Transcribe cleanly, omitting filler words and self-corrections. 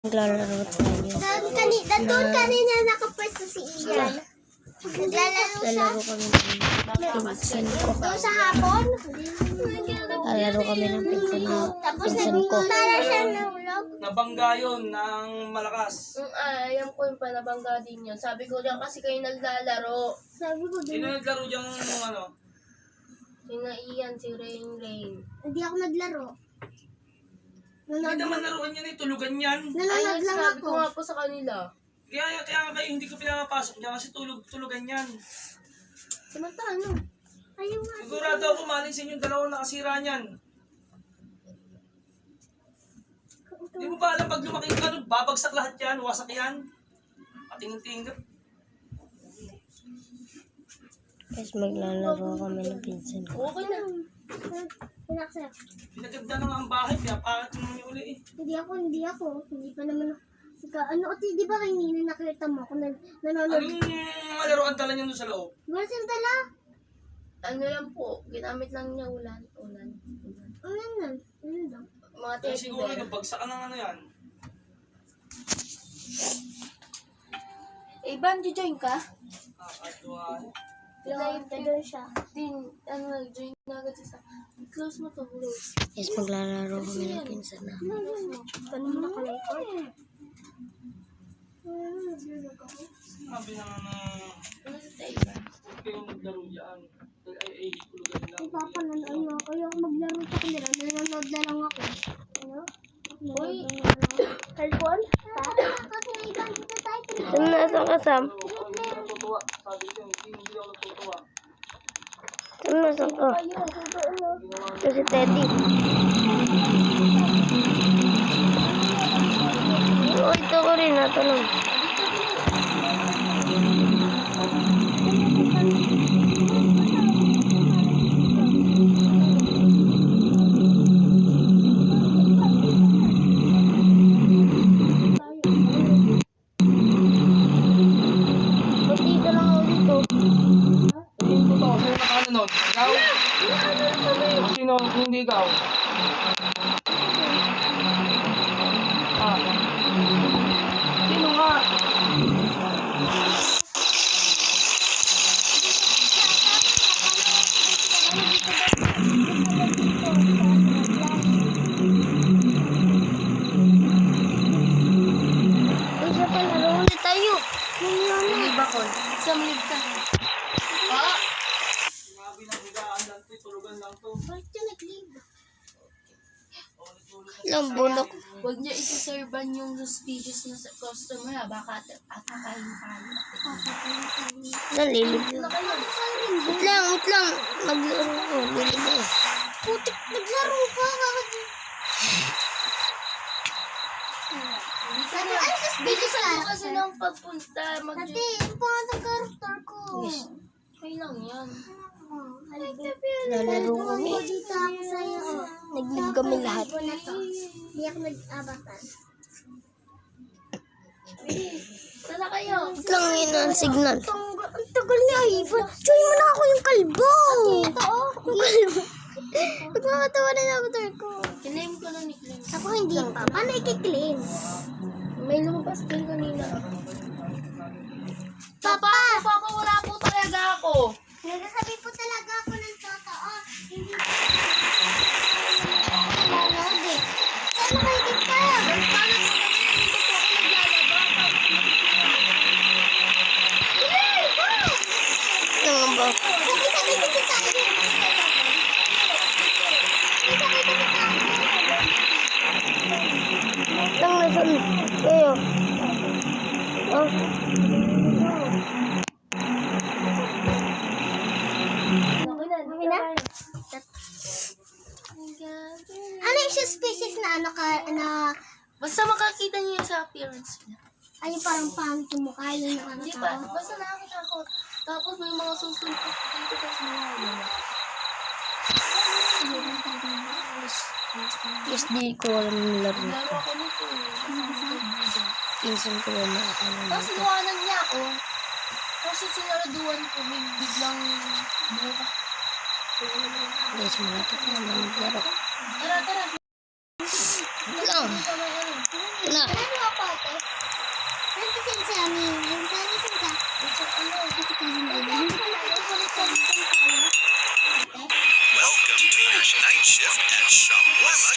Naglalaro tayo. Doon kanina nakapwesto si Ian. Naglalaro siya. Lalaro kami ng pinsan ko. Doon sa hapon. Lalaro kami ng pinsan Tapos ko. para siya nahulog. Nabangga yun ng malakas. Alam ko yung panabangga din yun. Sabi ko diyan kasi kayo naglalaro. Sabi ko Sino din. naglaro dyan ng ano? Sina Ian, si Rain. Hindi ako naglaro. Hindi naman laruan yan eh, tulugan yan. Nanonood Ayun, lang sabi ako. ko nga po sa kanila. Kaya nga kayo hindi ko pinapasok dyan kasi tulugan yan. Samantala. Ayaw nga. Sigurado ako maling sa inyong dalawang nakasira niyan. Di mo ba alam pag lumaki ka doon, babagsak lahat yan, wasak yan. Patingin-tingin ka. Guys, maglalaro kami ng pinsan ko. Okay na. Pinaksa. Pinaganda na nga ang bahay, kaya pangat mo yung uli eh. Hindi ako. Hindi pa naman ako. Ano, di ba kay Nina nakita mo ako nanonood? Anong laruan tala niya doon sa loob? Wala siyang dala. Ano yan po, ginamit lang niya ulan. Ano yan? Ano daw? Mga Kaya teddy siguro bear. nagbagsakan ng ano yan. Ban, join ka? Kakatuwa. Doon siya. Join na agad siya. Close mo to, close. Guys, maglalaro kami ng pinsan na. Ganun mo nakalikod. Sabi na nga Ano sa tayo? huwag kayong maglaro dyan. Ay, tulugan lang. Ano, ayaw maglaro sa kanila. Nanonood na lang ako. Ano? Uy. Cellphone? Kasi nga ibang dito tayo. Saan na sa kasam? Hindi ako natutuwa. Sabi ko, hindi ako natutuwa. Saan na sa ka? Ayun, ano? Ito si Teddy. Oh, ito ko rin. Natanong. Buti ka lang ulit oh. Yung totoo, sino nakanood? Ikaw? Sino hindi ikaw? Ah. Sino nga? Isa pa, laro ulit tayo. Hindi ba ko? Samlib ka. Sinabi ng higaan lang to, tulugan lang to. Bakit siya nag-leave? Lang, bulok. Huwag niya isuserban yung suspicious na customer ha. Baka atakayin tayo. Nalilib. Ano kayo? Wait lang. Maglaro ko. Lilib ako. Putik, naglaro pa. Sabi, ay, Bilisan mo suspicious kasi ng pagpunta. Dati, yung pangatang character ko. Okay lang yan. Lalaro kami. Dito ako sa'yo. Naglib kami lahat. Wala to. Hindi ako nag-abatan. Sana kayo. Wait lang, yun ang signal. Ang tagal niya, Ivan. Join mo na ako yung kalbo. Ito, yung kalbo. Nagmamatawa na yung avatar ko. Claim ko na ni Claim. Ako hindi pa. Paano i-claim? May lumabas din kanina. Papa! Papa, wala po talaga ako. Nagsasabi po talaga ako ng totoo. Hindi ko nanonood eh. Saan nakikita ka? Paano po kasi hindi ko ako naglalaba? Ano ba? Sabi ko si Tayo. Sabi ko si Tayo. Lang, nasan kayo? Oh, Okay na? Ano yung siya species na ano ka, na, Basta makakita niyo sa appearance niya. ay parang pangit yung mukha yun yung ano Hindi tao. pa. Basta nakakita ko. Tapos may mga susunod dito kasi mga yes, di ko alam yung laro Laro ko. ako nito eh. Pinsan ko ba ano Tapos dito. iwanan niya ako. Kasi sinaraduan ko, biglang buka. Guys, malapit na naman maglaro. Tara. Ito lang. Dito may ano. Ito na. Ano ako Yung saan ka? Sa ano? Kasi cousin ko. Hindi ko nakita ko rin sa Welcome to your night shift at Shawarma.